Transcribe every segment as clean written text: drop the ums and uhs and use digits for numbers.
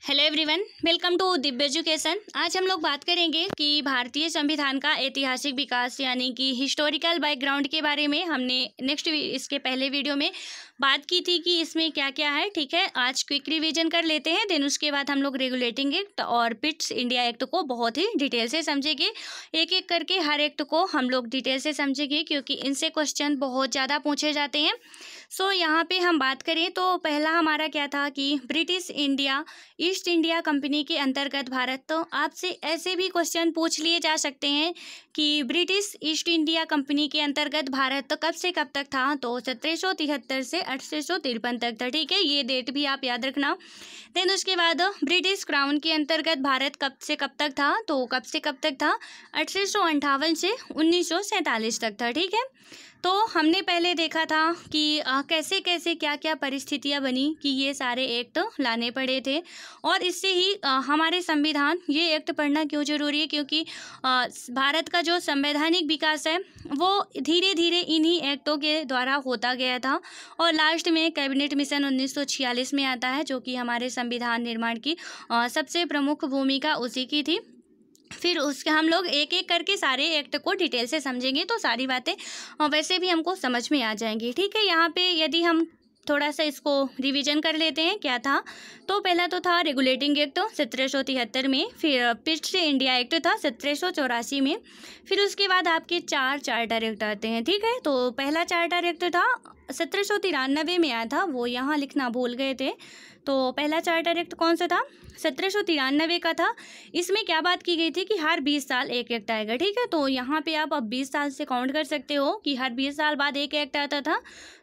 Hello everyone, welcome to Divya education. आज हम लोग बात करेंगे कि भारतीय संविधान का ऐतिहासिक विकास यानी कि हिस्टोरिकल बैकग्राउंड के बारे में। हमने इसके पहले वीडियो में बात की थी कि इसमें क्या क्या है। ठीक है, आज क्विक रिवीजन कर लेते हैं, देन उसके बाद हम लोग रेगुलेटिंग एक्ट और पिट्स इंडिया एक्ट को बहुत ही डिटेल से समझेंगे। एक एक करके हर एक्ट को हम लोग डिटेल से समझेंगे क्योंकि इनसे क्वेश्चन बहुत ज़्यादा पूछे जाते हैं। यहाँ पे हम बात करें तो पहला हमारा क्या था कि British India east India company के अंतर्गत भारत। तो आपसे ऐसे भी क्वेश्चन पूछ लिए जा सकते हैं कि ब्रिटिश ईस्ट इंडिया कंपनी के अंतर्गत भारत कब से कब तक था। तो 1773 से 1853 तक था। ठीक है, ये डेट भी आप याद रखना। देन उसके बाद ब्रिटिश क्राउन के अंतर्गत भारत कब से कब तक था। तो कब से कब तक था, 1858 से 1947 तक था। ठीक है, तो हमने पहले देखा था कि कैसे कैसे क्या क्या परिस्थितियां बनी कि ये सारे एक्ट लाने पड़े थे। और इससे ही हमारे संविधान, ये एक्ट पढ़ना क्यों जरूरी है, क्योंकि भारत का जो संवैधानिक विकास है वो धीरे धीरे इन्हीं एक्टों के द्वारा होता गया था। और लास्ट में कैबिनेट मिशन 1946 में आता है, जो कि हमारे संविधान निर्माण की सबसे प्रमुख भूमिका उसी की थी। फिर उसके हम लोग एक एक करके सारे एक्ट को डिटेल से समझेंगे तो सारी बातें वैसे भी हमको समझ में आ जाएंगी। ठीक है, यहाँ पे यदि हम थोड़ा सा इसको रिवीजन कर लेते हैं क्या था। तो पहला तो था रेगुलेटिंग एक्ट 1773 में, फिर पिट्स इंडिया एक्ट था 1784 में, फिर उसके बाद आपके 4 चार्टर एक्ट आते हैं। ठीक है, तो पहला चार्टर एक्ट था 1793 में आया था, वो यहाँ लिखना भूल गए थे। तो पहला चार्टर एक्ट कौन सा था, 1793 का था। इसमें क्या बात की गई थी कि हर 20 साल एक एक्ट आएगा। ठीक है, तो यहाँ पे आप अब 20 साल से काउंट कर सकते हो कि हर 20 साल बाद एक एक्ट आता था।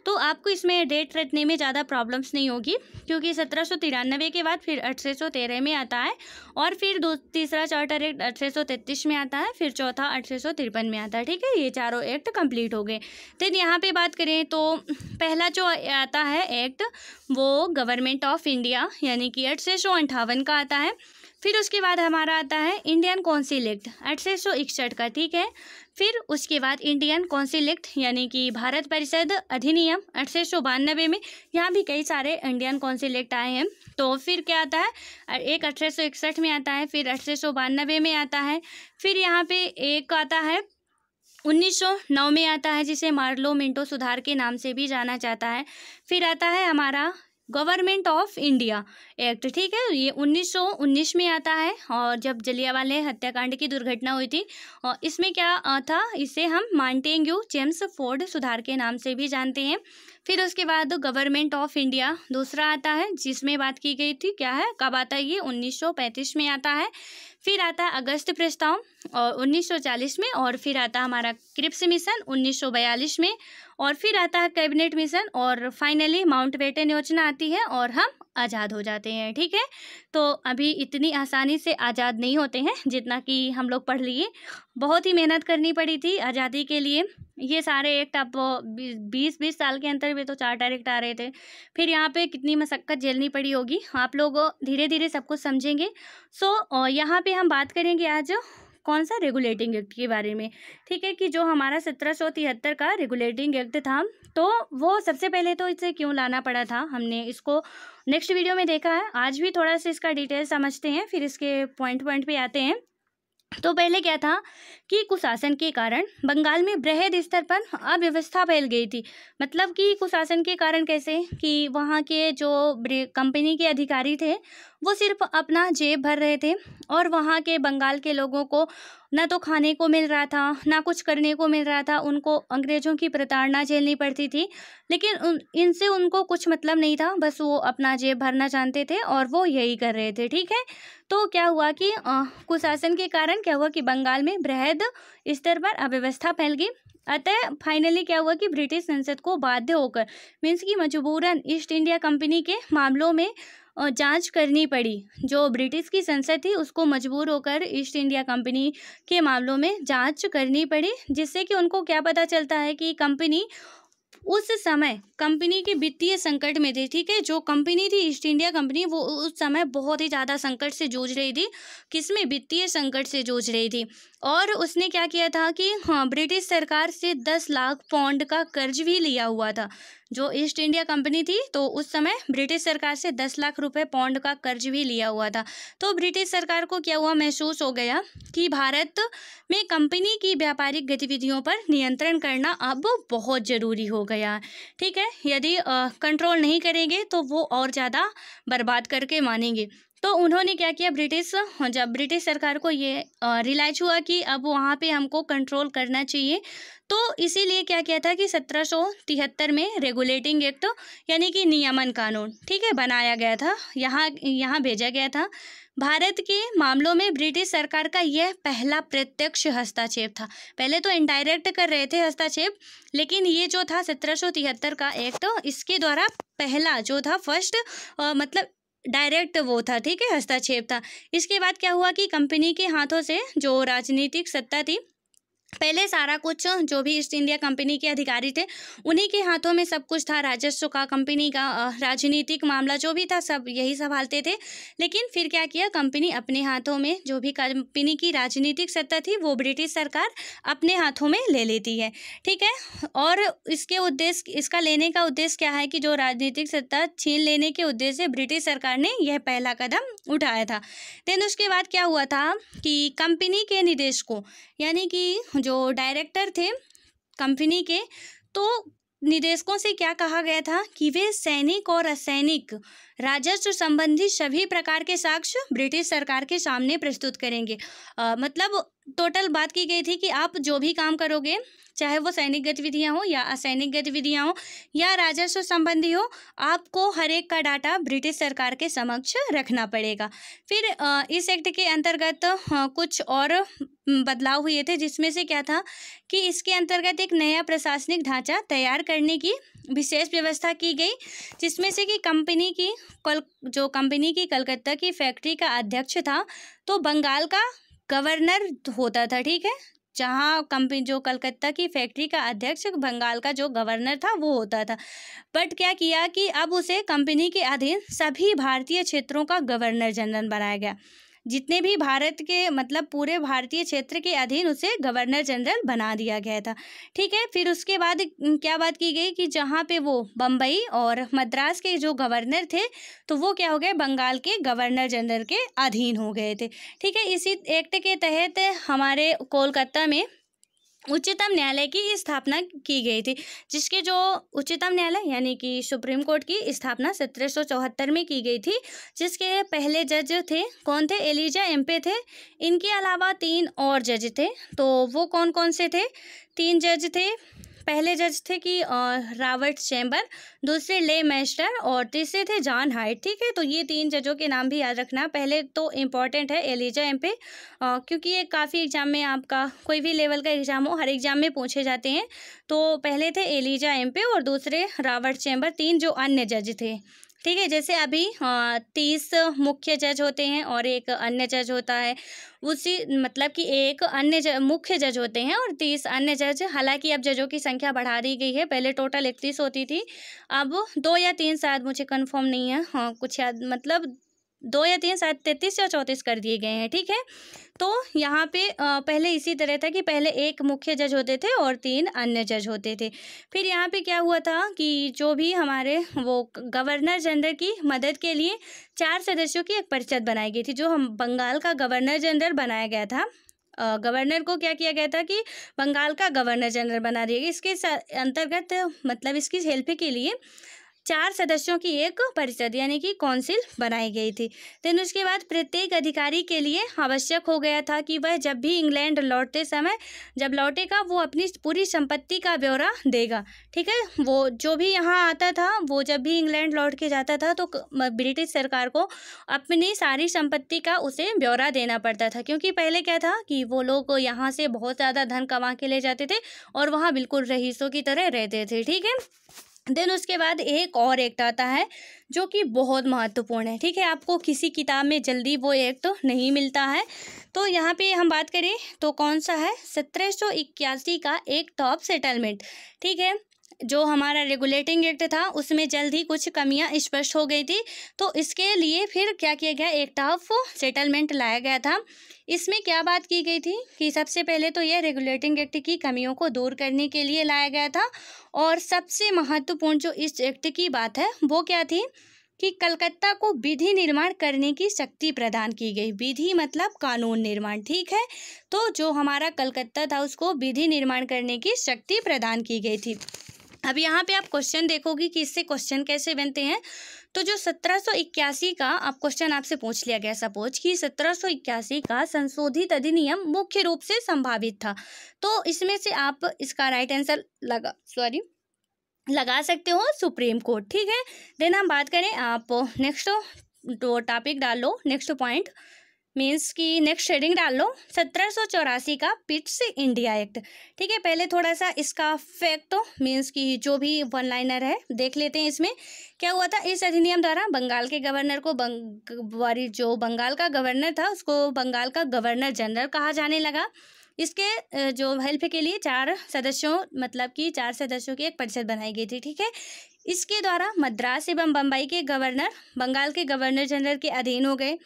तो आपको इसमें डेट रखने में ज़्यादा प्रॉब्लम्स नहीं होगी, क्योंकि 1793 के बाद फिर 1813 में आता है, और फिर तीसरा चार्टर एक्ट 1833 में आता है, फिर चौथा 1853 में आता है। ठीक है, ये चारों एक्ट कंप्लीट हो गए। देन यहाँ पे बात करें तो पहला जो आता है एक्ट वो गवर्नमेंट ऑफ इंडिया यानी कि 1858 का आता है। फिर उसके बाद हमारा आता है इंडियन काउंसिल एक्ट 1861 का। ठीक है, फिर उसके बाद इंडियन काउंसिल एक्ट यानी कि भारत परिषद अधिनियम 1892 में। यहाँ भी कई सारे इंडियन काउंसिल एक्ट आए हैं। तो फिर क्या आता है, एक 1861 में आता है, फिर 1892 में आता है, फिर यहाँ पे एक आता है 1909 में आता है, जिसे मार्लो मिंटो सुधार के नाम से भी जाना जाता है। फिर आता है हमारा गवर्नमेंट ऑफ इंडिया एक्ट। ठीक है, ये 1919 में आता है, और जब जलियांवाला हत्याकांड की दुर्घटना हुई थी, और इसमें क्या था, इसे हम मॉन्टेग्यू जेम्स फोर्ड सुधार के नाम से भी जानते हैं। फिर उसके बाद गवर्नमेंट ऑफ इंडिया दूसरा आता है, जिसमें बात की गई थी, क्या है, कब आता है, ये 1935 में आता है। फिर आता है अगस्त प्रस्ताव और 1940 में, और फिर आता है हमारा क्रिप्स मिशन 1942 में, और फिर आता है कैबिनेट मिशन, और फाइनली माउंटबेटन योजना आती है और हम आज़ाद हो जाते हैं। ठीक है, तो अभी इतनी आसानी से आज़ाद नहीं होते हैं जितना कि हम लोग पढ़ लिए। बहुत ही मेहनत करनी पड़ी थी आज़ादी के लिए। ये सारे एक्ट अब 20-20 साल के अंतर में तो चार्टर एक्ट आ रहे थे। फिर यहाँ पे कितनी मशक्क़त झेलनी पड़ी होगी, आप लोग धीरे धीरे सब कुछ समझेंगे। यहाँ पे हम बात करेंगे आज कौन सा, रेगुलेटिंग एक्ट के बारे में। ठीक है, कि जो हमारा 1773 का रेगुलेटिंग एक्ट था, तो वो सबसे पहले तो इसे क्यों लाना पड़ा था, हमने इसको नेक्स्ट वीडियो में देखा है। आज भी थोड़ा सा इसका डिटेल समझते हैं, फिर इसके पॉइंट पे आते हैं। तो पहले क्या था कि कुशासन के कारण बंगाल में बृहद स्तर पर अव्यवस्था फैल गई थी। मतलब कि कुशासन के कारण कैसे, कि वहाँ के जो कंपनी के अधिकारी थे वो सिर्फ अपना जेब भर रहे थे, और वहाँ के बंगाल के लोगों को ना तो खाने को मिल रहा था, ना कुछ करने को मिल रहा था। उनको अंग्रेज़ों की प्रताड़ना झेलनी पड़ती थी, लेकिन इनसे उनको कुछ मतलब नहीं था, बस वो अपना जेब भरना चाहते थे और वो यही कर रहे थे। ठीक है, तो क्या हुआ कि कुशासन के कारण क्या हुआ कि बंगाल में बृहद स्तर पर अव्यवस्था फैल गई। अतः फाइनली क्या हुआ कि ब्रिटिश संसद को बाध्य होकर, मीन्स कि मजबूरन ईस्ट इंडिया कंपनी के मामलों में जांच करनी पड़ी। जो ब्रिटिश की संसद थी उसको मजबूर होकर ईस्ट इंडिया कंपनी के मामलों में जांच करनी पड़ी, जिससे कि उनको क्या पता चलता है कि कंपनी उस समय कंपनी के वित्तीय संकट में थी। ठीक है, जो कंपनी थी ईस्ट इंडिया कंपनी, वो उस समय बहुत ही ज़्यादा संकट से जूझ रही थी। किसमें, वित्तीय संकट से जूझ रही थी। और उसने क्या किया था कि ब्रिटिश सरकार से 10 लाख पाउंड का कर्ज भी लिया हुआ था, जो ईस्ट इंडिया कंपनी थी, तो उस समय ब्रिटिश सरकार से 10 लाख रुपए पौंड का कर्ज भी लिया हुआ था। तो ब्रिटिश सरकार को क्या हुआ, महसूस हो गया कि भारत में कंपनी की व्यापारिक गतिविधियों पर नियंत्रण करना अब बहुत ज़रूरी हो गया। ठीक है, यदि कंट्रोल नहीं करेंगे तो वो और ज़्यादा बर्बाद करके मानेंगे। तो उन्होंने क्या किया, जब ब्रिटिश सरकार को ये रियलाइज हुआ कि अब वहाँ पे हमको कंट्रोल करना चाहिए, तो इसीलिए क्या किया था कि 1773 में रेगुलेटिंग एक्ट यानी कि नियमन कानून, ठीक है, बनाया गया था, यहाँ भेजा गया था। भारत के मामलों में ब्रिटिश सरकार का यह पहला प्रत्यक्ष हस्तक्षेप था। पहले तो इनडायरेक्ट कर रहे थे हस्तक्षेप, लेकिन ये जो था 1773 का एक्ट, इसके द्वारा पहला जो था फर्स्ट मतलब डायरेक्ट वो था, ठीक है, हस्तक्षेप था। इसके बाद क्या हुआ कि कंपनी के हाथों से जो राजनीतिक सत्ता थी, पहले सारा कुछ जो भी ईस्ट इंडिया कंपनी के अधिकारी थे उन्हीं के हाथों में सब कुछ था, राजस्व का, कंपनी का, राजनीतिक मामला जो भी था सब यही संभालते थे। लेकिन फिर क्या किया, कंपनी अपने हाथों में जो भी कंपनी की राजनीतिक सत्ता थी वो ब्रिटिश सरकार अपने हाथों में ले लेती है। ठीक है, और इसका लेने का उद्देश्य क्या है कि जो राजनीतिक सत्ता छीन लेने के उद्देश्य से ब्रिटिश सरकार ने यह पहला कदम उठाया था। देन उसके बाद क्या हुआ था कि कंपनी के निदेशकों यानी कि जो डायरेक्टर थे कंपनी के, तो निदेशकों से क्या कहा गया था कि वे सैनिक और असैनिक राजस्व संबंधी सभी प्रकार के साक्ष्य ब्रिटिश सरकार के सामने प्रस्तुत करेंगे। मतलब टोटल बात की गई थी कि आप जो भी काम करोगे, चाहे वो सैनिक गतिविधियां हो या असैनिक गतिविधियां हो या राजस्व संबंधी हो, आपको हर एक का डाटा ब्रिटिश सरकार के समक्ष रखना पड़ेगा। फिर इस एक्ट के अंतर्गत कुछ और बदलाव हुए थे, जिसमें से क्या था कि इसके अंतर्गत एक नया प्रशासनिक ढांचा तैयार करने की विशेष व्यवस्था की गई, जिसमें से कि कंपनी की कलकत्ता की फैक्ट्री का अध्यक्ष था तो बंगाल का गवर्नर होता था। ठीक है, जहाँ जो कलकत्ता की फैक्ट्री का अध्यक्ष बंगाल का जो गवर्नर था वो होता था। बट क्या किया कि अब उसे कंपनी के अधीन सभी भारतीय क्षेत्रों का गवर्नर जनरल बनाया गया। जितने भी भारत के मतलब पूरे भारतीय क्षेत्र के अधीन उसे गवर्नर जनरल बना दिया गया था। ठीक है, फिर उसके बाद क्या बात की गई कि जहाँ पे वो बम्बई और मद्रास के जो गवर्नर थे तो वो क्या हो गए, बंगाल के गवर्नर जनरल के अधीन हो गए थे। ठीक है, इसी एक्ट के तहत हमारे कोलकाता में उच्चतम न्यायालय की स्थापना की गई थी, जिसके जो उच्चतम न्यायालय यानी कि सुप्रीम कोर्ट की स्थापना 1774 में की गई थी, जिसके पहले जज थे कौन थे, एलिजा एम्पे थे। इनके अलावा 3 और जज थे, तो वो कौन कौन से थे, 3 जज थे। पहले जज थे कि रॉबर्ट चैम्बर, दूसरे ले मैस्टर और तीसरे थे जॉन हाइट। ठीक है, तो ये 3 जजों के नाम भी याद रखना। पहले तो इम्पॉर्टेंट है एलिजा एम्पे, क्योंकि ये काफ़ी एग्जाम में आपका कोई भी लेवल का एग्जाम हो हर एग्जाम में पूछे जाते हैं। तो पहले थे एलिजा एम्पे और दूसरे रॉबर्ट चैम्बर, 3 जो अन्य जज थे। ठीक है, जैसे अभी 30 मुख्य जज होते हैं और एक अन्य जज होता है, उसी मतलब कि एक अन्य मुख्य जज होते हैं और 30 अन्य जज। हालांकि अब जजों की संख्या बढ़ा दी गई है, पहले टोटल 31 होती थी, अब 2 या 3 शायद, मुझे कंफर्म नहीं है, हाँ कुछ याद मतलब 2 या 3 शायद 33 या 34 कर दिए गए हैं। ठीक है, तो यहाँ पे पहले इसी तरह था कि पहले एक मुख्य जज होते थे और 3 अन्य जज होते थे। फिर यहाँ पे क्या हुआ था कि जो भी हमारे वो गवर्नर जनरल की मदद के लिए 4 सदस्यों की एक परिषद बनाई गई थी, जो हम बंगाल का गवर्नर जनरल बनाया गया था। गवर्नर को क्या किया गया था कि बंगाल का गवर्नर जनरल बना दिया गया। इसके अंतर्गत मतलब इसकी हेल्प के लिए 4 सदस्यों की एक परिषद यानी कि काउंसिल बनाई गई थी। देन उसके बाद प्रत्येक अधिकारी के लिए आवश्यक हो गया था कि वह जब भी इंग्लैंड लौटते समय जब लौटेगा वो अपनी पूरी संपत्ति का ब्यौरा देगा। ठीक है, वो जो भी यहाँ आता था वो जब भी इंग्लैंड लौट के जाता था तो ब्रिटिश सरकार को अपनी सारी संपत्ति का उसे ब्यौरा देना पड़ता था, क्योंकि पहले क्या था कि वो लोग यहाँ से बहुत ज़्यादा धन कमा के ले जाते थे और वहाँ बिल्कुल रईसों की तरह रहते थे। ठीक है, देन उसके बाद एक और एक्ट आता है जो कि बहुत महत्वपूर्ण है। ठीक है, आपको किसी किताब में जल्दी वो एक्ट तो नहीं मिलता है। तो यहाँ पे हम बात करें तो कौन सा है, 1781 का एक्ट ऑफ सेटलमेंट। ठीक है, जो हमारा रेगुलेटिंग एक्ट था उसमें जल्द ही कुछ कमियां स्पष्ट हो गई थी। तो इसके लिए फिर क्या किया गया, एक्ट ऑफ सेटलमेंट लाया गया था। इसमें क्या बात की गई थी कि सबसे पहले तो यह रेगुलेटिंग एक्ट की कमियों को दूर करने के लिए लाया गया था, और सबसे महत्वपूर्ण जो इस एक्ट की बात है वो क्या थी कि कलकत्ता को विधि निर्माण करने की शक्ति प्रदान की गई। विधि मतलब कानून निर्माण, ठीक है। तो जो हमारा कलकत्ता था उसको विधि निर्माण करने की शक्ति प्रदान की गई थी। अब यहाँ पे आप क्वेश्चन देखोगे कि इससे क्वेश्चन कैसे बनते हैं। तो जो 1781 का आप क्वेश्चन आपसे पूछ लिया गया, सपोज कि 1781 का संशोधित अधिनियम मुख्य रूप से संभावित था, तो इसमें से आप इसका राइट आंसर लगा सकते हो सुप्रीम कोर्ट, ठीक है। देन हम बात करें, आप नेक्स्ट तो टॉपिक डाल लो, नेक्स्ट पॉइंट मीन्स कि नेक्स्ट हेडिंग डाल लो 1784 का पिट्स इंडिया एक्ट, ठीक है। पहले थोड़ा सा इसका फैक्ट मीन्स कि जो भी वन लाइनर है देख लेते हैं। इसमें क्या हुआ था, इस अधिनियम द्वारा बंगाल के गवर्नर को जो बंगाल का गवर्नर था उसको बंगाल का गवर्नर जनरल कहा जाने लगा। इसके जो हेल्प के लिए 4 सदस्यों मतलब कि 4 सदस्यों की एक परिषद बनाई गई थी, ठीक है। इसके द्वारा मद्रास एवं बम्बई के गवर्नर बंगाल के गवर्नर जनरल के अधीन हो गए।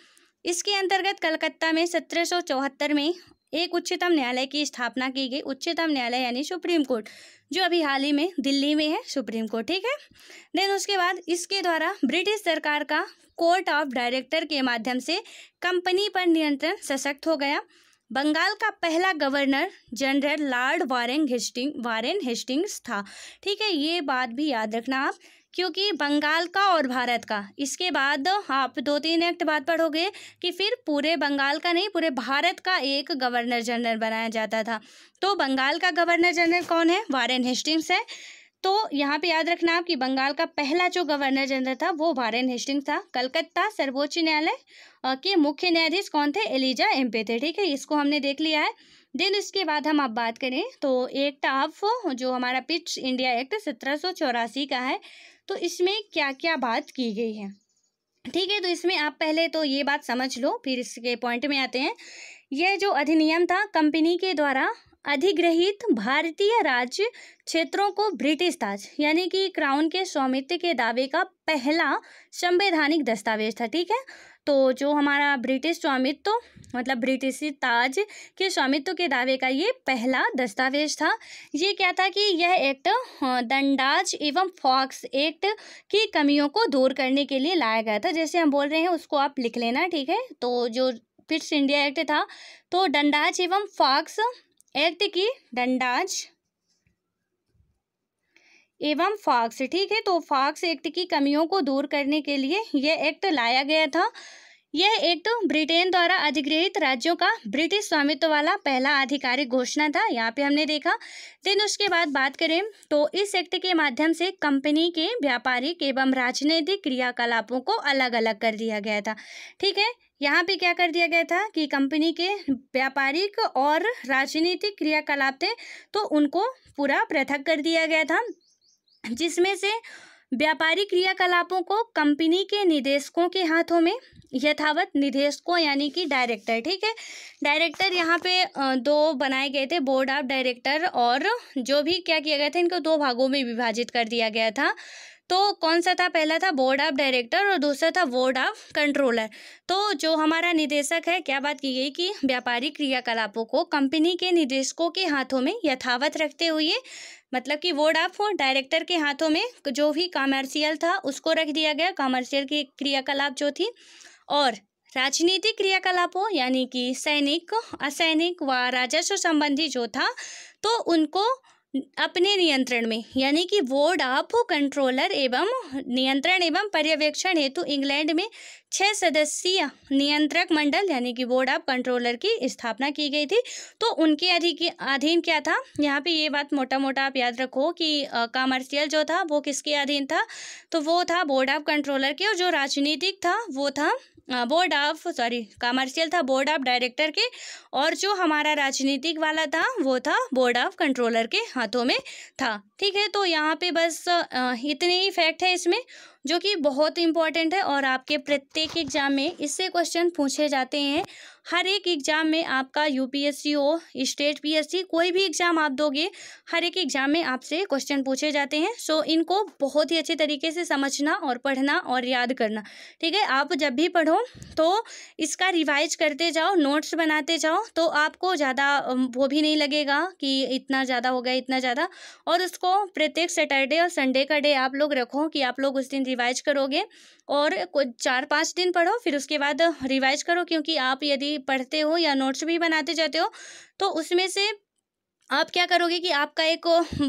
इसके अंतर्गत कलकत्ता में 1774 में एक उच्चतम न्यायालय की स्थापना की गई। उच्चतम न्यायालय यानी सुप्रीम कोर्ट, जो अभी हाल ही में दिल्ली में है सुप्रीम कोर्ट, ठीक है। देन उसके बाद इसके द्वारा ब्रिटिश सरकार का कोर्ट ऑफ डायरेक्टर के माध्यम से कंपनी पर नियंत्रण सशक्त हो गया। बंगाल का पहला governor general Lord Warren Hastings था, ठीक है। ये बात भी याद रखना आप, क्योंकि बंगाल का और भारत का, इसके बाद आप 2-3 एक्ट बाद पढ़ोगे कि फिर पूरे बंगाल का नहीं पूरे भारत का एक गवर्नर जनरल बनाया जाता था। तो बंगाल का गवर्नर जनरल कौन है, वारेन हेस्टिंग्स है। तो यहाँ पे याद रखना आप कि बंगाल का पहला जो गवर्नर जनरल था वो वारेन हेस्टिंग्स था। कलकत्ता सर्वोच्च न्यायालय के मुख्य न्यायाधीश कौन थे, एलिजा एम्पे थे, ठीक है। इसको हमने देख लिया है। देन इसके बाद हम अब बात करें तो एक्ट ऑफ जो हमारा पिट्स इंडिया एक्ट 1784 का है, तो इसमें क्या क्या बात की गई है, ठीक है। तो इसमें आप पहले तो ये बात समझ लो, फिर इसके पॉइंट में आते हैं। यह जो अधिनियम था कंपनी के द्वारा अधिग्रहित भारतीय राज्य क्षेत्रों को ब्रिटिश ताज यानी कि क्राउन के स्वामित्व के दावे का पहला संवैधानिक दस्तावेज था, ठीक है। तो जो हमारा ब्रिटिश स्वामित्व मतलब ब्रिटिश ताज के स्वामित्व के दावे का ये पहला दस्तावेज था। ये क्या था कि यह एक्ट दंडाज एवं फॉक्स एक्ट की कमियों को दूर करने के लिए लाया गया था। जैसे हम बोल रहे हैं उसको आप लिख लेना, ठीक है। तो जो पिट्स इंडिया एक्ट था तो दंडाज एवं फॉक्स एक्ट की दंडाज एवं फॉक्स, ठीक है। तो फॉक्स एक्ट की कमियों को दूर करने के लिए यह एक्ट लाया गया था। यह एक्ट ब्रिटेन द्वारा अधिग्रहित राज्यों का ब्रिटिश स्वामित्व वाला पहला आधिकारिक घोषणा था, यहाँ पे हमने देखा। देन उसके बाद बात करें तो इस एक्ट के माध्यम से कंपनी के व्यापारिक एवं राजनीतिक क्रियाकलापों को अलग अलग कर दिया गया था, ठीक है। यहाँ पे क्या कर दिया गया था कि कंपनी के व्यापारिक और राजनीतिक क्रियाकलाप थे तो उनको पूरा पृथक कर दिया गया था, जिसमें से व्यापारिक क्रियाकलापों को कंपनी के निदेशकों के हाथों में यथावत निदेशकों यानी कि डायरेक्टर, ठीक है। डायरेक्टर यहाँ पे 2 बनाए गए थे, बोर्ड ऑफ डायरेक्टर, और जो भी क्या किया गया था इनको 2 भागों में विभाजित कर दिया गया था। तो कौन सा था, पहला था बोर्ड ऑफ डायरेक्टर और दूसरा था बोर्ड ऑफ कंट्रोलर। तो जो हमारा निदेशक है, क्या बात की गई कि व्यापारिक क्रियाकलापों को कंपनी के निदेशकों के हाथों में यथावत रखते हुए मतलब कि बोर्ड ऑफ डायरेक्टर के हाथों में जो भी कमर्शियल था उसको रख दिया गया, कमर्शियल की क्रियाकलाप जो थी, और राजनीतिक क्रियाकलापों यानी कि सैनिक असैनिक व राजस्व संबंधी जो था तो उनको अपने नियंत्रण में यानी कि बोर्ड ऑफ कंट्रोलर एवं नियंत्रण एवं पर्यवेक्षण हेतु इंग्लैंड में 6 सदस्यीय नियंत्रक मंडल यानी कि बोर्ड ऑफ कंट्रोलर की स्थापना की गई थी। तो उनके अधीन क्या था, यहाँ पे ये बात मोटा मोटा आप याद रखो कि कमर्शियल जो था वो किसके अधीन था, तो वो था बोर्ड ऑफ कंट्रोलर के, और जो राजनीतिक था वो था कमर्शियल था बोर्ड ऑफ डायरेक्टर के, और जो हमारा राजनीतिक वाला था वो था बोर्ड ऑफ कंट्रोलर के हाथों में था, ठीक है। तो यहाँ पे बस इतने ही फैक्ट है इसमें जो कि बहुत इंपॉर्टेंट है और आपके प्रत्येक एग्जाम में इससे क्वेश्चन पूछे जाते हैं। हर एक एग्ज़ाम में आपका यूपीएससी हो, स्टेट पीएससी, कोई भी एग्ज़ाम आप दोगे, हर एक एग्ज़ाम में आपसे क्वेश्चन पूछे जाते हैं। सो इनको बहुत ही अच्छे तरीके से समझना और पढ़ना और याद करना, ठीक है। आप जब भी पढ़ो तो इसका रिवाइज करते जाओ, नोट्स बनाते जाओ, तो आपको ज़्यादा वो भी नहीं लगेगा कि इतना ज़्यादा हो गया, इतना ज़्यादा। और उसको प्रत्येक सैटरडे और संडे का डे आप लोग रखो कि आप लोग उस दिन रिवाइज करोगे, और कुछ 4-5 दिन पढ़ो, फिर उसके बाद रिवाइज करो। क्योंकि आप यदि पढ़ते हो या नोट्स भी बनाते जाते हो तो उसमें से आप क्या करोगे कि आपका एक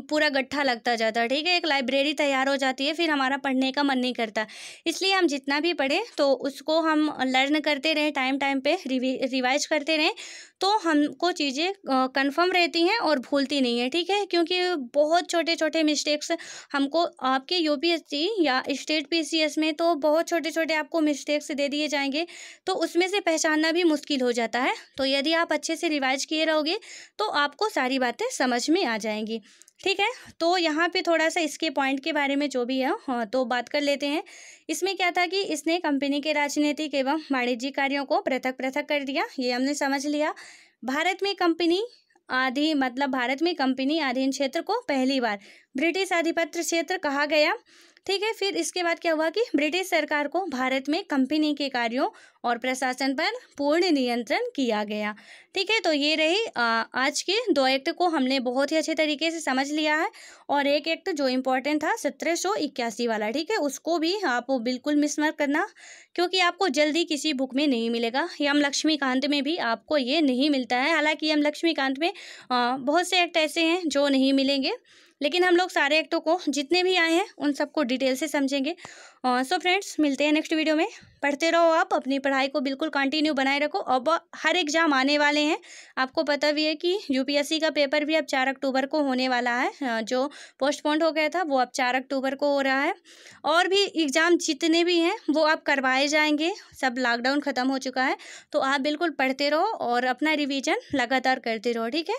पूरा गट्ठा लगता जाता है, ठीक है, एक लाइब्रेरी तैयार हो जाती है, फिर हमारा पढ़ने का मन नहीं करता। इसलिए हम जितना भी पढ़ें तो उसको हम लर्न करते रहें, टाइम टाइम पे रिवाइज करते रहें, तो हमको चीज़ें कंफर्म रहती हैं और भूलती नहीं है, ठीक है। क्योंकि बहुत छोटे छोटे मिस्टेक्स हमको आपके यूपीएससी या स्टेट पीसीएस में तो बहुत छोटे छोटे आपको मिस्टेक्स दे दिए जाएंगे, तो उसमें से पहचानना भी मुश्किल हो जाता है। तो यदि आप अच्छे से रिवाइज किए रहोगे तो आपको सारी बातें समझ में आ जाएंगी, ठीक है। तो यहाँ पे थोड़ा सा इसके पॉइंट के बारे में जो भी है, हाँ, तो बात कर लेते हैं। इसमें क्या था कि इसने कंपनी के राजनीतिक एवं वाणिज्यिक कार्यों को पृथक पृथक कर दिया, ये हमने समझ लिया। भारत में कंपनी भारत में कंपनी अधीन क्षेत्र को पहली बार ब्रिटिश आधिपत्य क्षेत्र कहा गया, ठीक है। फिर इसके बाद क्या हुआ कि ब्रिटिश सरकार को भारत में कंपनी के कार्यों और प्रशासन पर पूर्ण नियंत्रण किया गया, ठीक है। तो ये रही आज के 2 एक्ट को हमने बहुत ही अच्छे तरीके से समझ लिया है। और एक एक्ट जो इम्पोर्टेंट था 1781 वाला, ठीक है, उसको भी आप बिल्कुल मिस मत करना, क्योंकि आपको जल्दी किसी बुक में नहीं मिलेगा। यम लक्ष्मीकांत में भी आपको ये नहीं मिलता है। हालांकि यम लक्ष्मीकांत में बहुत से एक्ट ऐसे हैं जो नहीं मिलेंगे, लेकिन हम लोग सारे एक्टों को जितने भी आए हैं उन सबको डिटेल से समझेंगे। सो फ्रेंड्स, मिलते हैं नेक्स्ट वीडियो में। पढ़ते रहो, आप अपनी पढ़ाई को बिल्कुल कंटिन्यू बनाए रखो। अब हर एग्ज़ाम आने वाले हैं, आपको पता भी है कि यूपीएससी का पेपर भी अब 4 अक्टूबर को होने वाला है। जो पोस्टपोन्ड हो गया था वो अब 4 अक्टूबर को हो रहा है। और भी एग्ज़ाम जितने भी हैं वो अब करवाए जाएंगे, सब लॉकडाउन ख़त्म हो चुका है। तो आप बिल्कुल पढ़ते रहो और अपना रिवीजन लगातार करते रहो, ठीक है।